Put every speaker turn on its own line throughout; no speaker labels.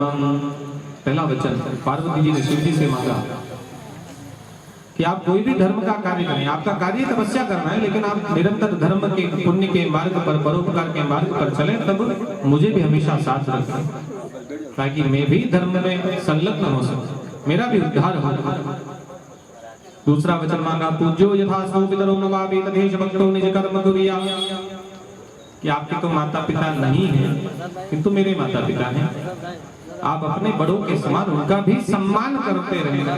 पहला वचन पार्वती जी ने शिव जी से मांगा कि आप कोई भी धर्म का कार्य करें, आपका कार्य तपस्या करना है, लेकिन आप निरंतर धर्म के पुण्य के मार्ग पर, परोपकार के मार्ग पर चलें, तब मुझे भी हमेशा साथ रखें ताकि मैं भी धर्म में संलग्न हो सकूं, मेरा भी उद्धार हो। दूसरा वचन मांगा पूज्यो यथा सो पितरो नवापि तथेष भक्तो निज कर्म कुर्या, कि आपके तो माता पिता नहीं है किंतु मेरे माता पिता हैं, आप अपने बड़ों के समान उनका भी सम्मान करते रहेंगे,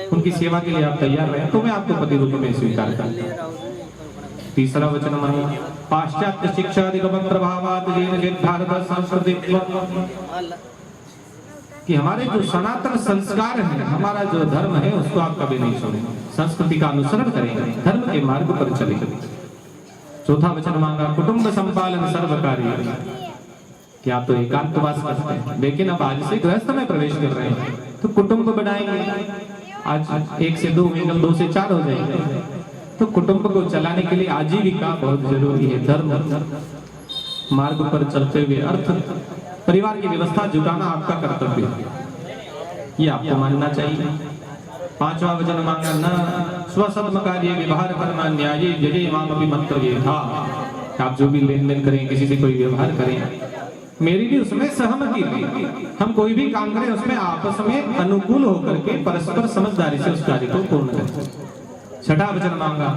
उनकी सेवा के लिए आप तैयार रहे तो मैं आपको पति रूप में स्वीकार करता हूं। तीसरा वचन मांगा पाश्चात्य शिक्षा अधिगम प्रभावात भारत संस्कृति, कि हमारे जो सनातन संस्कार है, हमारा जो धर्म है, उसको आप कभी नहीं छोड़ेंगे, संस्कृति का अनुसरण करेंगे, धर्म के मार्ग पर चलेंगे। चौथा वचन मांगा कुटुंब संपालन सर्व कार्य, कि आप तो एकांतवास करते हैं, लेकिन अब आज से गृहस्थ में प्रवेश कर रहे हैं तो कुटुंब बनाएंगे, आज 1 से 2 कल 2 से 4 हो जाएंगे, तो कुटुंब को चलाने के लिए आजीविका बहुत जरूरी है। धर्म मार्ग पर चलते हुए अर्थ परिवार की व्यवस्था जुटाना आपका कर्तव्य है, ये आपको मानना चाहिए। पांचवा वचन मांगा न स्वसत्म कार्य व्यवहार करना न्याय जय माम अभी मंत्र ये था, आप जो भी लेन देन करें, किसी से कोई व्यवहार करें, मेरी भी उसमें सहमति थी, हम कोई भी काम करें उसमें आपस में अनुकूल होकर के परस्पर समझदारी से उस कार्य को पूर्ण करें। छठा वचन मांगा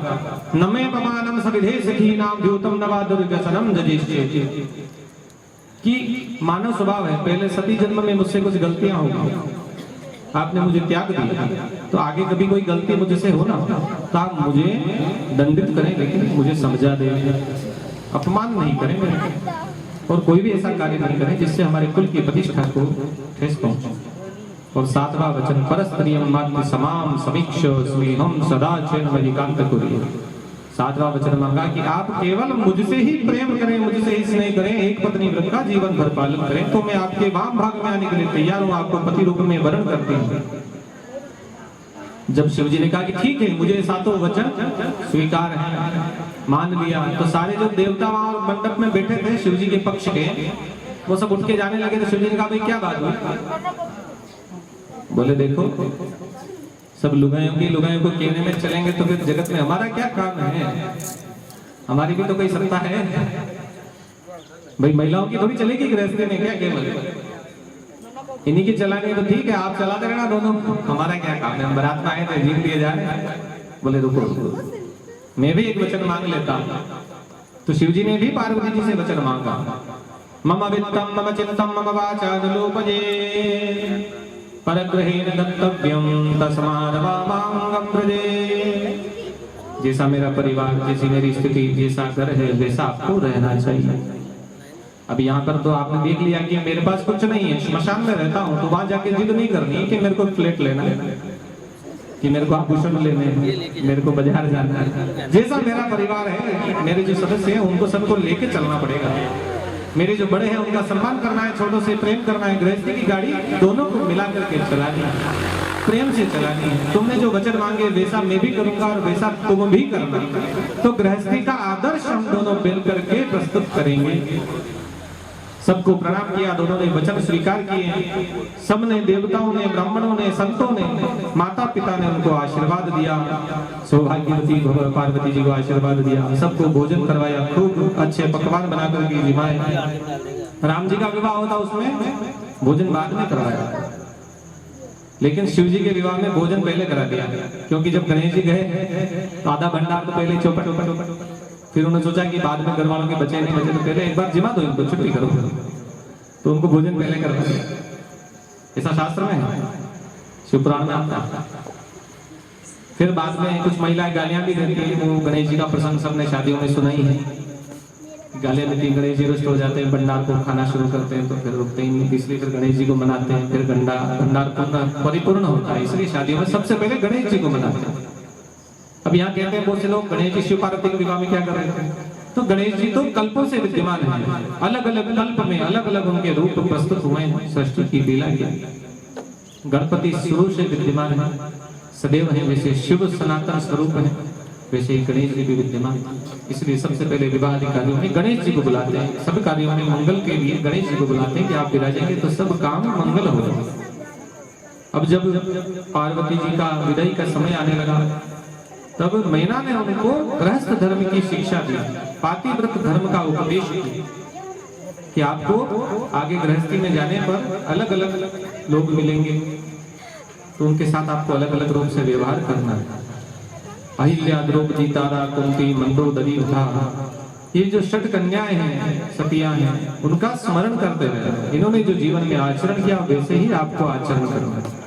नमे पमानम सविधे सखी नाम द्योतम नवा दुर्व्यसनम जजेष्ये, कि मानव स्वभाव है, पहले सती जन्म में मुझसे कुछ गलतियां हो गई, आपने मुझे त्याग दिया, तो आगे कभी कोई गलती मुझसे हो ना तो आप मुझे दंडित करें, लेकिन मुझे समझा दें, अपमान नहीं करें और कोई भी ऐसा कार्य नहीं करें जिससे हमारे कुल की प्रतिष्ठा को ठेस पहुंचे। और सातवां वचन परस्त्रियम मात्र समाम समीक्ष स्नेहम सदा चैन एकांत कुर्य, सातवां वचन मांगा कि आप केवल मुझसे ही प्रेम करें, मुझसे ही स्नेह करें, एक पत्नी व्रत का जीवन भर पालन करें, तो मैं आपके वाम भाग में आने के लिए तैयार हूं, आपको पति रूप में वरण करती हूं। जब शिव जी ने कहा कि ठीक है, मुझे सातों वचन स्वीकार है, मान लिया, तो सारे जो देवता वहां मंडप में बैठे थे शिव जी के पक्ष के, वो सब उठ के जाने लगे, तो शिव जी ने कहा भाई क्या बात हुई? बोले देखो सब लुगाइयों को कहने में चलेंगे तो फिर जगत में हमारा क्या काम है, हमारी भी तो कोई सत्ता है भाई, महिलाओं की थोड़ी चलेगी गृहस्थी में, क्या केवल इन्हीं की चलानी तो ठीक है, आप चलाते रहना दोनों, हमारा क्या काम है, हम बारात में आए थे जीत दिए जा रहे। बोले रुको मैं भी एक वचन मांग लेता हूं, तो शिव जी ने भी पार्वती जी से वचन मांगा मम वित्तम मम चित्तम मम वाचा लोपजे परग्रहेण गंतव्यम तस्मादवामांगम व्रजे, जैसा मेरा परिवार, जैसी मेरी स्थिति, जैसा घर है वैसा आपको रहना चाहिए। अब यहाँ पर तो आपने देख लिया कि मेरे पास कुछ नहीं है, श्मशान में रहता हूँ, तो वहां जाके जिद नहीं करनी कि मेरे को फ्लैट लेना है, कि मेरे को आभूषण लेने हैं, मेरे को बाजार जाना है। जैसा मेरा परिवार है, मेरे जो सदस्य हैं उनको सबको लेके चलना पड़ेगा, मेरे जो बड़े हैं उनका सम्मान करना है, छोटों से प्रेम करना है, गृहस्थी की गाड़ी दोनों को मिला करके चलानी है, प्रेम से चलानी है। तुमने जो वचन मांगे वैसा मैं भी करूंगा और वैसा तुम भी करना, तो गृहस्थी का आदर्श हम दोनों मिल करके प्रस्तुत करेंगे। सबको प्रणाम किया, दोनों ने वचन स्वीकार किए, सबने, देवताओं ने, ब्राह्मणों ने, संतों ने, माता पिता ने उनको आशीर्वाद दिया, सौभाग्यवती पार्वती जी को आशीर्वाद दिया, सबको भोजन करवाया, खूब अच्छे पकवान बनाकर के जिमाए। राम जी का विवाह होता उसमें भोजन बाद में करवाया, लेकिन शिव जी के विवाह में भोजन पहले करा दिया, क्योंकि जब गणेश जी गए तो आधा भंडार तो पहले चौपट, फिर उन्होंने सोचा कि बाद में घर वालों के बचे नहीं बचे, तो पहले एक बार जिमा दो इनको, छुट्टी करो, तो उनको भोजन पहले करवा दिया, ऐसा शास्त्र में है, शिव पुराण में आता है। फिर बाद में कुछ महिलाएं गालियां भी देती हैं, वो गणेश जी का प्रसंग सबने शादियों में सुनाई है, गालियां देती, गणेश जी रुष्ट हो जाते हैं, भंडार को खाना शुरू करते हैं, तो फिर रुकते ही नहीं, इसलिए फिर गणेश जी को मनाते हैं, फिर भंडार परिपूर्ण होता है, इसलिए शादियों में सबसे पहले गणेश जी को मनाते हैं। अब यहाँ कहते हैं बहुत से लोग गणेश जी शिव पार्वती के विवाह में क्या कर रहे थे, तो गणेश जी तो कल्पों से विद्यमान है, अलग अलग कल्प में अलग अलग उनके रूप प्रस्तुत हुए हैं, सृष्टि की लीला की। गणपति शुरू से विद्यमान है, सदैव है, वैसे शिव सनातन स्वरूप है, वैसे ही गणेश जी भी विद्यमान, इसलिए सबसे पहले विवाह अधिकारियों में गणेश जी को बुलाते हैं। सब कार्यों में मंगल के लिए गणेश जी को बुलाते हैं कि आप विराजेंगे तो सब काम मंगल हो जाए। अब जब पार्वती जी का विदाई का समय आने लगा, तब मैना ने उनको गृहस्थ धर्म की शिक्षा दी, पातिव्रत धर्म का उपदेश किया कि आपको आगे गृहस्थी में जाने पर अलग अलग लोग मिलेंगे, तो उनके साथ आपको अलग अलग रूप से व्यवहार करना है। अहिल्या, द्रौपदी, तारा, कुंती, मंदोदरी, उषा, ये जो 6 कन्याएं हैं, सतियां हैं, उनका स्मरण करते रहे। इन्होंने जो जीवन में आचरण किया वैसे ही आपको आचरण करना है।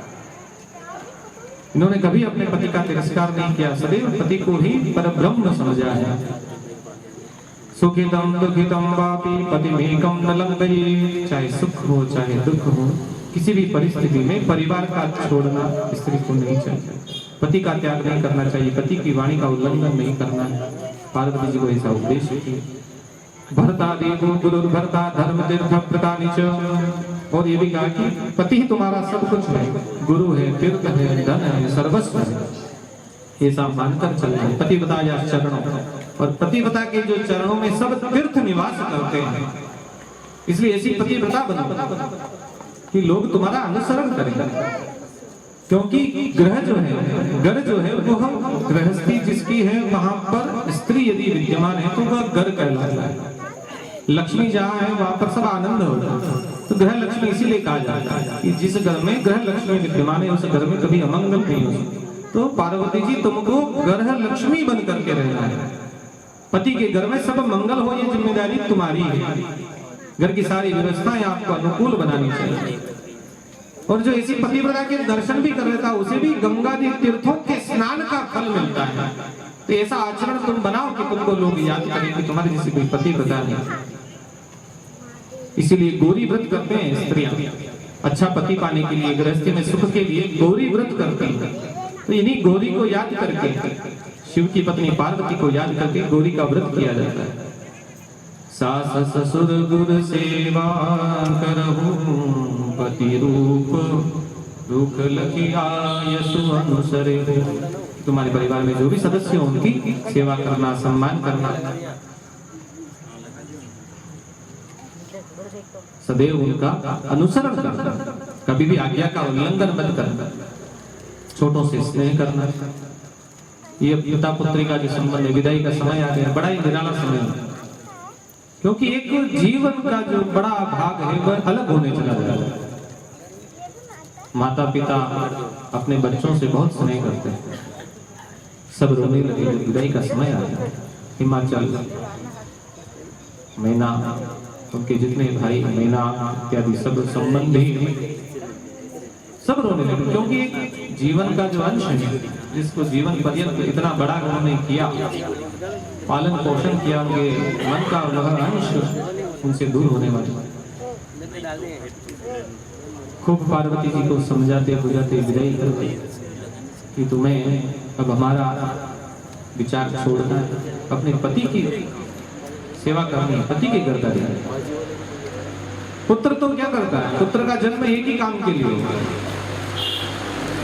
इन्होंने कभी अपने पति का तिरस्कार नहीं किया, सदैव पति को ही परब्रह्म समझा है। सुखितम दुखितम वापि पतिमेकम न लंघयेत्, चाहे सुख हो चाहे दुख हो, किसी भी परिस्थिति में परिवार का छोड़ना स्त्री को नहीं चाहिए, पति का त्याग नहीं करना चाहिए, पति की वाणी का उल्लंघन नहीं करना है। पार्वती जी को ऐसा उपदेश किया। भर्ता देवो गुरुर्भर्ता धर्म तीर्थ प्रदानि च, और ये भी कहा कि पति ही तुम्हारा सब कुछ है, गुरु है, तीर्थ है, धन है, सर्वस्व है, ऐसा मानकर चलना है। पतिव्रता या चरणों, और पतिव्रता के जो चरणों में सब तीर्थ निवास करते हैं, इसलिए ऐसी पतिव्रता बनो कि लोग तुम्हारा अनुसरण करें। क्योंकि ग्रह जो है, घर जो है, वो हम गृहस्थी जिसकी है वहां पर स्त्री यदि विद्यमान है तो वह घर कहलाता है। लक्ष्मी जहाँ है वहां पर सब आनंद होता है, तो ग्रह लक्ष्मी इसीलिए कहा जाता है कि जिस घर में ग्रह लक्ष्मी विद्यमान है उस घर में कभी अमंगल नहीं हो। तो पार्वती जी तुमको ग्रह लक्ष्मी बन करके रहना है, पति के घर में सब मंगल हो, ये जिम्मेदारी तुम्हारी है। घर की सारी व्यवस्थाएं आपको अनुकूल बनानी चाहिए। और जो इसी पतिव्रता के दर्शन भी कर लेता उसे भी गंगादि तीर्थों के स्नान का फल मिलता है। तो ऐसा आचरण तुम बनाओ कि तुमको लोग याद करें कि तुम्हारे जैसी कोई पतिव्रता नहीं। इसीलिए गौरी व्रत करते हैं स्त्रियां, अच्छा पति पाने के लिए, गृहस्थी में सुख के लिए गौरी व्रत करती है। तो इन्हीं गौरी को याद करके, शिव की पत्नी पार्वती को याद करके गौरी का व्रत किया जाता है। सास ससुर गुर सेवा करहु, पति रूप दुख लखिया यशु अनुसरे। तुम्हारे परिवार में जो भी सदस्य हो उनकी सेवा करना, सम्मान करना, सदैव उनका अनुसरण करना, कभी भी आज्ञा का उल्लंघन मत करना, छोटों से स्नेह करना। ये पिता पुत्री का जो संबंध है, विदाई का समय आ गया, बड़ा ही निराला समय है, क्योंकि एक जीवन का जो बड़ा भाग है वह अलग होने चला जाता है। माता पिता अपने बच्चों से बहुत स्नेह करते हैं, सब रोने लगे, विदाई का समय आ गया। हिमाचल, मैना, उनके जितने भाई, मैना इत्यादि सब संबंधी सब रोने लगे, क्योंकि एक जीवन का जो अंश है, जिसको जीवन पर्यंत इतना बड़ा उन्होंने किया, पालन पोषण किया, उनके मन का वह अंश उनसे दूर होने वाला। खूब पार्वती जी को समझाते बुझाते विदाई करते कि तुम्हें अब हमारा विचार छोड़ना है, अपने पति की सेवा करनी है, पति के घर का रहना। पुत्र तो क्या करता है, पुत्र का जन्म एक ही काम के लिए होता है।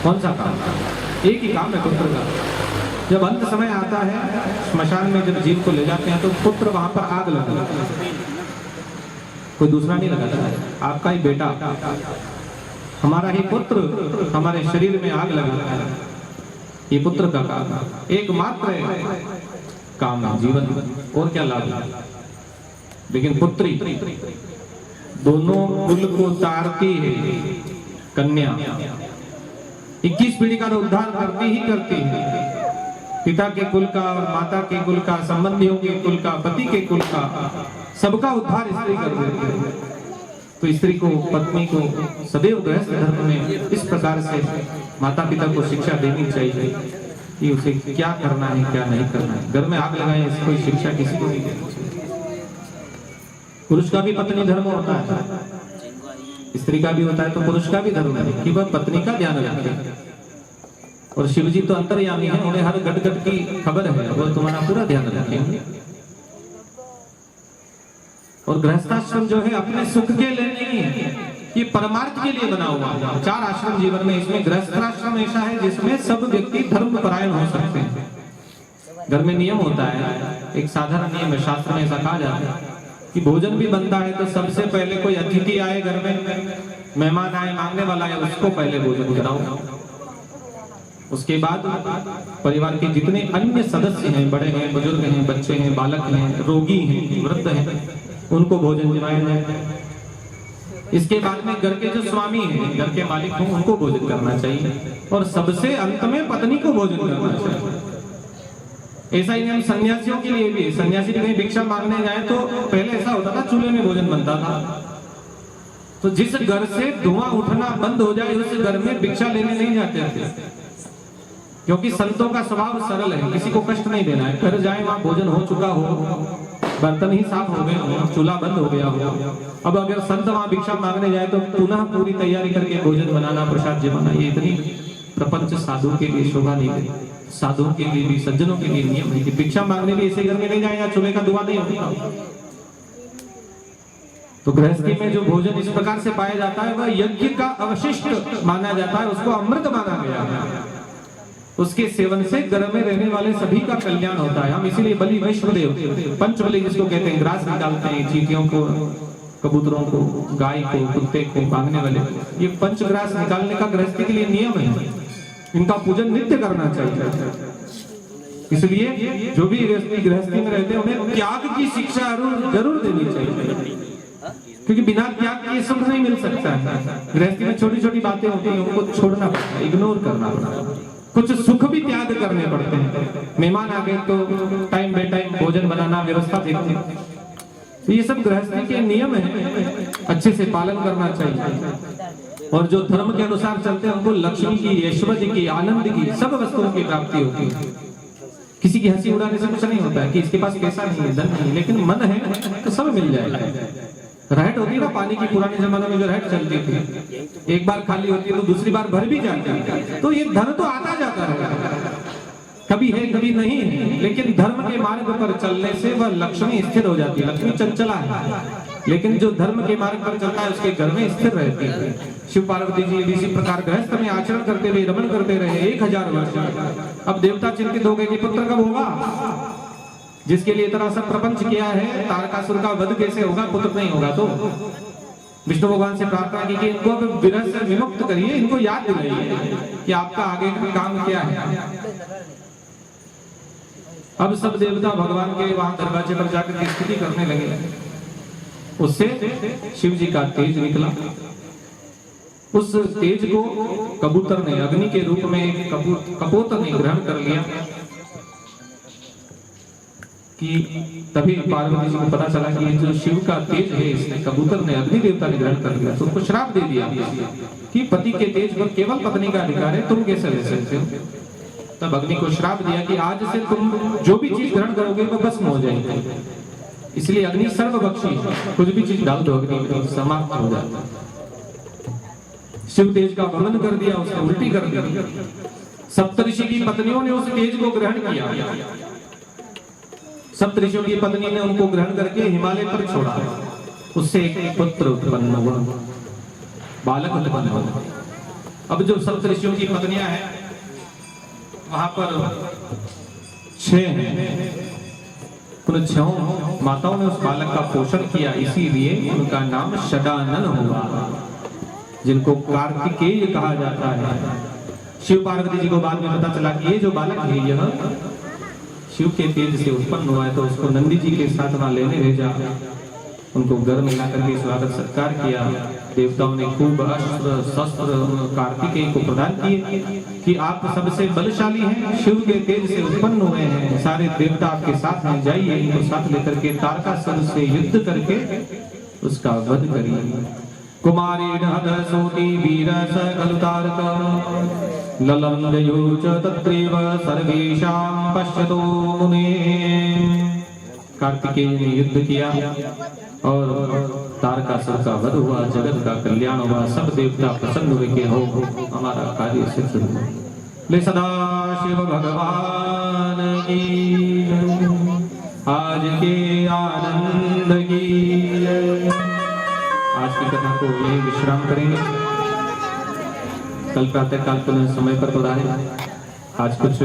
कौन सा काम? एक ही काम है पुत्र का। जब अंत समय आता है, श्मशान में जब जीव को ले जाते हैं तो पुत्र वहां पर आग लगाता है, कोई दूसरा नहीं लगाता है, आपका ही बेटा, हमारा ही पुत्र हमारे शरीर में आग लगाता है। ये पुत्र का काम है, एकमात्र काम है जीवन में, और क्या लाभ है। लेकिन पुत्री दोनों कुल को तारती है, कन्या 21 पीढ़ी का उद्धार करती ही करती है। पिता के कुल का और माता के कुल का, संबंधियों के कुल का, पति के कुल का, सबका उद्धार स्त्री कर देती है। तो स्त्री को, पत्नी को सदैव गृहस्थ धर्म में इस प्रकार से माता पिता को शिक्षा देनी चाहिए कि उसे क्या करना है, क्या नहीं करना है। घर में आग लगाए इस कोई शिक्षा किसी को नहीं देनी चाहिए। पुरुष का भी पत्नी धर्म होता है, स्त्री का भी होता है, तो पुरुष का भी धर्म है कि वह पत्नी का ध्यान रखे। और शिव जी तो अंतर्यामी है, उन्हें हर गट गट की खबर है, वो तुम्हारा पूरा ध्यान रखेंगे। और गृहस्थाश्रम जो है अपने सुख के लिए नहीं है, ये परमार्थ के लिए बना हुआ है। 4 आश्रम जीवन में, इसमें गृहस्थाश्रम ऐसा है जिसमें सब व्यक्ति धर्म परायण हो सकते हैं। घर में नियम होता है, एक साधारण नियम है, शास्त्र में ऐसा कहा जाता है कि भोजन भी बनता है तो सबसे पहले कोई अतिथि आए घर में, मेहमान आए, मांगने वाला है, उसको पहले भोजन कराओ। उसके बाद परिवार के जितने अन्य सदस्य हैं, बड़े हैं, बुजुर्ग हैं, बच्चे हैं, बालक हैं, रोगी हैं, वृद्ध हैं, उनको भोजन दिलाया जाए। इसके बाद में घर के जो स्वामी हैं, घर के मालिक हों, उनको भोजन करना चाहिए और सबसे अंत में पत्नी को भोजन करना चाहिए। ऐसा ही नियम सन्यासियों के लिए भी है। सन्यासी कहीं भिक्षा मांगने जाए तो पहले ऐसा होता था, चूल्हे में भोजन बनता था। तो जिस घर से धुआं उठना बंद हो जाए उस घर में भिक्षा लेने नहीं जाते थे, क्योंकि संतों का स्वभाव सरल है, किसी को कष्ट नहीं देना है। घर जाए वहां भोजन हो चुका हो, बर्तन ही साफ हो गए हो, चूल्हा बंद हो गया हो, अब अगर संत वहां भिक्षा मांगने जाए तो पुनः पूरी तैयारी करके भोजन बनाना, प्रसाद जमाना, ये इतनी प्रपंच साधु के लिए शोभा नहीं है। साधुओं के लिए भी, सज्जनों के लिए नियम है कि भिक्षा मांगने भी ऐसे घर में नहीं जाए चूल्हे का धुआं नहीं होता। तो गृहस्थी में जो भोजन इस प्रकार से पाया जाता है वह यज्ञ का अवशिष्ट माना जाता है, उसको अमृत माना गया है। उसके सेवन से घर में रहने वाले सभी का कल्याण होता है। हम इसीलिए बलि वैश्वदेव, पंचबलि जिसको कहते हैं, ग्रास निकालते हैं, चींटियों को, कबूतरों को, गाय को, कुत्ते को मांगने वाले, ये पंचग्रास निकालने का गृहस्थी के लिए नियम है। इनका पूजन नित्य करना चाहिए। इसलिए जो भी गृहस्थी में रहते हैं उन्हें त्याग की शिक्षा जरूर देनी चाहिए, क्योंकि बिना त्याग के सुख नहीं मिल सकता है। गृहस्थी में छोटी छोटी बातें होती हैं, उनको छोड़ना पड़ता है, इग्नोर करना पड़ता है। कुछ सुख भी त्याग करने पड़ते हैं। मेहमान आ गए तो टाइम बे टाइम भोजन बनाना, व्यवस्था देखनी, तो ये सब गृहस्थी के नियम है, अच्छे से पालन करना चाहिए। और जो धर्म के अनुसार चलते हैं उनको लक्ष्मी की, ऐश्वर्य की, आनंद की, सब वस्तुओं की प्राप्ति होती है। किसी की हंसी उड़ाने से कुछ नहीं होता है कि इसके पास पैसा नहीं है, धन नहीं, लेकिन मन है तो सब मिल जाएगा। रहट होती है ना पानी की, पुराने जमाने में जो रहट चलती थी, एक बार खाली होती है तो दूसरी बार भर भी जाती है। तो ये धन तो आता जाता है, कभी है कभी नहीं है, लेकिन धर्म के मार्ग पर चलने से वह लक्ष्मी स्थिर हो जाती है। लक्ष्मी चंचला है, लेकिन जो धर्म के मार्ग पर चलता है उसके घर में स्थिर रहती है। शिव पार्वती जी इसी प्रकार गृहस्थ में आचरण करते हुए रमण करते रहे 1000 वर्ष। अब देवता चिंतित हो गए कि पुत्र कब होगा, जिसके लिए इतना सब प्रपंच किया है, तारकासुर का वध कैसे होगा, पुत्र नहीं होगा। तो विष्णु भगवान से प्रार्थना की कि इनको विरह से विमुक्त करिए, इनको याद दिलाइए कि आपका आगे का काम क्या है। अब सब देवता भगवान के वहां दरवाजे पर जाकर स्तुति करने लगे। उससे शिव जी का तेज निकला। उस तेज को कबूतर ने, अग्नि के रूप में कपोत ने ग्रहण कर लिया। कि तभी पार्वती जी को पता चला कि जो शिव का तेज है इसने, कबूतर ने, अग्नि देवता ने ग्रहण कर लिया। तो उनको श्राप दे दिया कि पति के तेज पर केवल पत्नी का अधिकार है, तुम कैसे रह सकते हो। तब अग्नि को श्राप दिया कि आज से तुम जो भी चीज ग्रहण करोगे वह भस्म हो जाएगी। इसलिए अग्नि सर्वभक्षी, कुछ भी चीज डाल दो अग्नि में समाप्त हो जाता। शिव तेज का वमन कर दिया, उसने उल्टी कर दी। सप्तऋषि की पत्नियों ने उस तेज को ग्रहण किया। सप्तऋषियों की पत्नी ने उनको ग्रहण करके हिमालय पर छोड़ा। उससे एक पुत्र उत्पन्न हुआ, बालक उत्पन्न हुआ। अब जो सप्तऋषियों की पत्नियां हैं वहां पर 6 हैं। उन 6 माताओं ने उस बालक का पोषण किया, इसीलिए उनका नाम षडानन हुआ, जिनको कार्तिकेय कहा जाता है। शिव पार्वती जी को बाद में पता चला कि ये जो बालक है यह शिव के तेज से उत्पन्न हुआ है। तो उसको नंदी जी के साथ वहां लेने भेजा, उनको घर में लाकर के स्वागत सत्कार किया। देवताओं ने खूब अस्त्र शस्त्र कार्तिकेय को प्रदान किए कि आप सबसे बलशाली हैं, शिव के तेज से उत्पन्न हुए हैं, सारे देवता आपके साथ में, जाइए इनको साथ लेकर के तारकासुर से युद्ध करके उसका वध करिए। कुमारेण हदसोति वीरस खलु तारकं ललम्बयो च तत्रैव सर्वेषां पश्यतो मुने। कार्तिकेय ने युद्ध किया और तारकासुर का वध हुआ, जगत का कल्याण हुआ, सब देवता प्रसन्न हुए कि हो हमारा कार्य सिद्ध हुआ। ले सदा शिव भगवान की, आज के आनंद की। आज की कथा को यही विश्राम करेंगे, कल प्रातः काल पुनः समय पर पधारें। आज कुछ